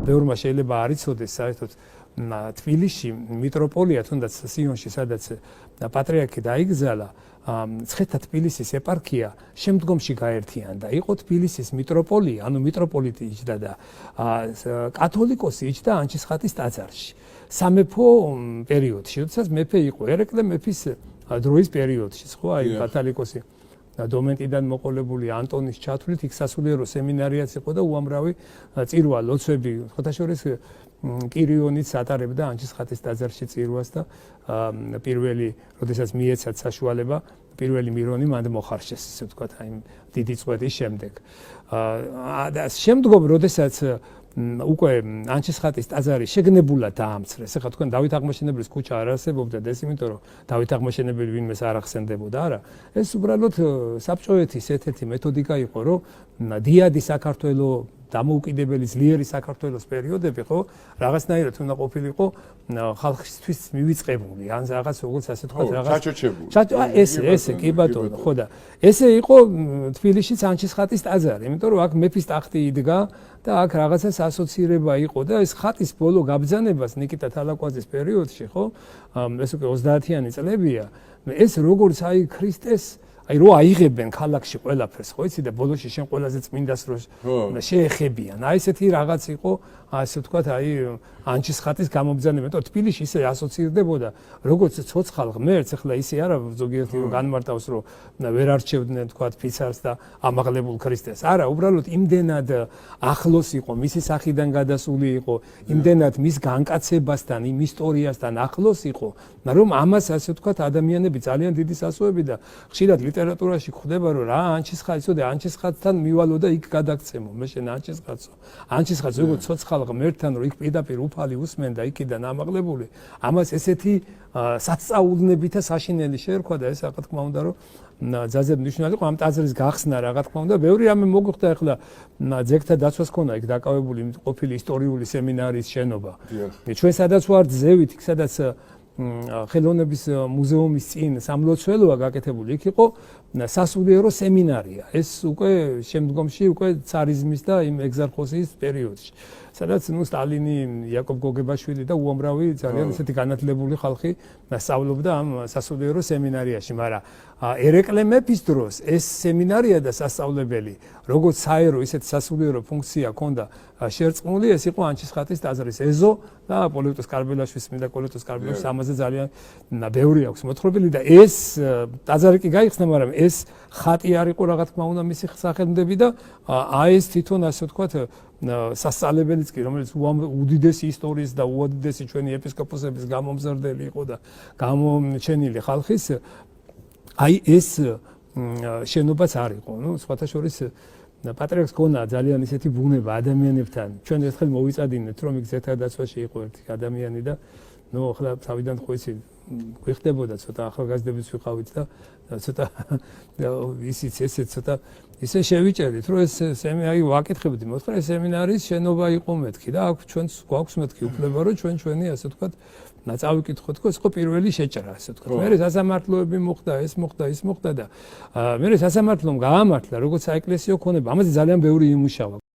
ბევრმა შეიძლება არ იცოდეს საერთოდ თბილისში მიტროპოლია თუნდაც სიონში სადაც პატრიარქი დაიგზალა ცხეთა თბილისის ეპარქია შემდგომში გაერთიანდა. იყო თბილისის მიტროპოლია, ანუ მიტროპოლიტი იჯდა და კათოლიკოსი იჯდა ანჩისხატის ტაძარში. სამეფო პერიოდში, როდესაც მეფე იყო, ერეკლე მეფის დროის პერიოდში, ხო, აი კათოლიკოსი დომენტიდან მოყოლებული ანტონის ჩათვლით იქ სასულიერო სემინარიაც იყო და უამრავი წირვა ლოცვები, ხოთაშორის კირიონიც ატარებდა ანჩისხატის ტაძარში წირვას და პირველი, როდესაც მიეცათ საშუალება, პირველი მირონი მანდ მოხარშეს, ესე ვთქვათ, აი დიდი წვეთის შემდეგ. და შემდგომ, როდესაც უკვე ანჩისხატის ტაძარი შეგნებულად დაამცრეს. ეხლა თქვენ დავით აღმაშენებლის ქუჩა არ არსებობდა და ეს იმიტომ რომ დავით აღმაშენებელი ვინმეს არ ახსენდებოდა, არა. ეს უბრალოდ საბჭოეთის ერთ-ერთი მეთოდიკა იყო, რომ დიადი საქართველო დამოუკიდებელი ძლიერი საქართველოს პერიოდები ხო რაღაცნაირად უნდა ყოფილიყო ხალხისთვის მივიწყებული ან რაღაც როგორც ასე თქვა რაღაც ჩაჩოჩებული ესე კი ბატონო ხო და ესე იყო თბილისშიც ანჩისხატის ტაძარი იმიტომ რომ აქ მეფის ტახტი იდგა და აქ რაღაცას ასოცირება იყო და ეს ხატის ბოლო გაბრძანებას ნიკიტა თალაკვაძის პერიოდში ხო ეს უკვე 30-იანი წლებია ეს როგორც აი ქრისტეს აი რო აიღებენ ქალაქში ყველაფერს ხო იცი და ბოლოში შენ ყველაზე წმინდას რო შეეხებიან აი ესეთი რაღაც იყო ასე ვთქვათ აი ანჩისხატის გამობრძანება თო თბილისში ისე ასოცირდებოდა როგორც ცოცხალ ღმერთს ახლა ისე არა ზოგიერთი რო განმარტავს რომ ვერ არჩევდნენ ვთქვათ ფიცარს და ამაღლებულ ქრისტეს არა უბრალოდ იმდენად ახლოს იყო მისი სახიდან გადასული იყო იმდენად მის განკაცებასთან იმ ისტორიასთან ახლოს იყო რომ ამას ასე ვთქვათ ადამიანები ძალიან დიდი სასწაუები და ხშირად ლიტერატურაში გვხვდება რომ რა ანჩისხატი ცოდე ანჩისხატთან მივალო და იქ გადაგცემო მე შენ ანჩისხატს როგორც ცოცხალ ღმერთთან რომ იქ პირდაპირ უფალი უსმენდა იქიდან ამაღლებული ამას ესეთი სასწაულნებით და საშინელი შეერქვა და ეს რა თქმა უნდა რომ ძალზედ მნიშვნელოვანი იყო ამ ტაძრის გახსნა რა თქმა უნდა ბევრი რამე მოგვიხდა ახლა ძეგთა დაცვას ქონა იქ დაკავებული ყოფილი ისტორიული სემინარიის შენობა ჩვენ სადაც ვარ ძევით იქ სადაც ხელოვნების მუზეუმის წინ სამლოცველოა გაკეთებული იქ იყო სასულიერო სემინარია ეს უკვე შემდგომში უკვე ცარიზმის და იმ ეგზარქოსიის პერიოდში სადაც ნუ სტალინი იაკობ გოგებაშვილი და უამრავი ძალიან ესეთი განათლებული ხალხი სწავლობდა ამ სასულიერო სემინარიაში მაგრამ ერეკლე მეფის დროს ეს სემინარია და სასწავლებელი როგორც საერო ისეთ სასულიერო ფუნქცია ჰქონდა შერწყმული ეს იყო ანჩისხატის ტაძრის ეზო და პოლიტოს კარბელაშვილის მინდა პოლიტოს კარბელაშვილის ამაზე ძალიან ბევრი აქვს მოთხრობილი და ეს ტაძარი კი გაიხსნა მაგრამ ეს ხატი არ იყო რა თქმა უნდა მისი სახელმდები და აი ეს თვითონ ასე ვთქვათ სასწავლებელიც კი რომელიც უდიდესი ისტორიის და უდიდესი ჩვენი ეპისკოპოსების გამომზრდელი იყო და გამოჩენილი ხალხის აი ეს შენობაც არ იყო ნუ სხვათა შორის პატრიარქს ქონა ძალიან ისეთი ბუნება ადამიანებთან ჩვენ ერთხელ მოვიწადინეთ რომ იქ ზეთა დაცვაში იყო ერთი ადამიანი და ნუ ახლა თავიდან ხო იცი გვიხდებოდა ცოტა ახალგაზრდების ვიყავით და ცოტა ისიც ესე ცოტა ისე შევიჭერით რომ ეს აი ვაკითხებდი მოთხრა სემინარის შენობა იყო მეთქი და აქ ჩვენს გვაქვს მეთქი უფლება რომ ჩვენი ასე ვთქვათ წავიკითხოთ ხო ეს ხო პირველი შეჭრა ასე ვთქვათ მე სასამართლოები მოხდა ეს მოხდა და მე სასამართლომ გაამართლა როგორც საეკლესიო ქონება ამაზე ძალიან ბევრი იმუშავა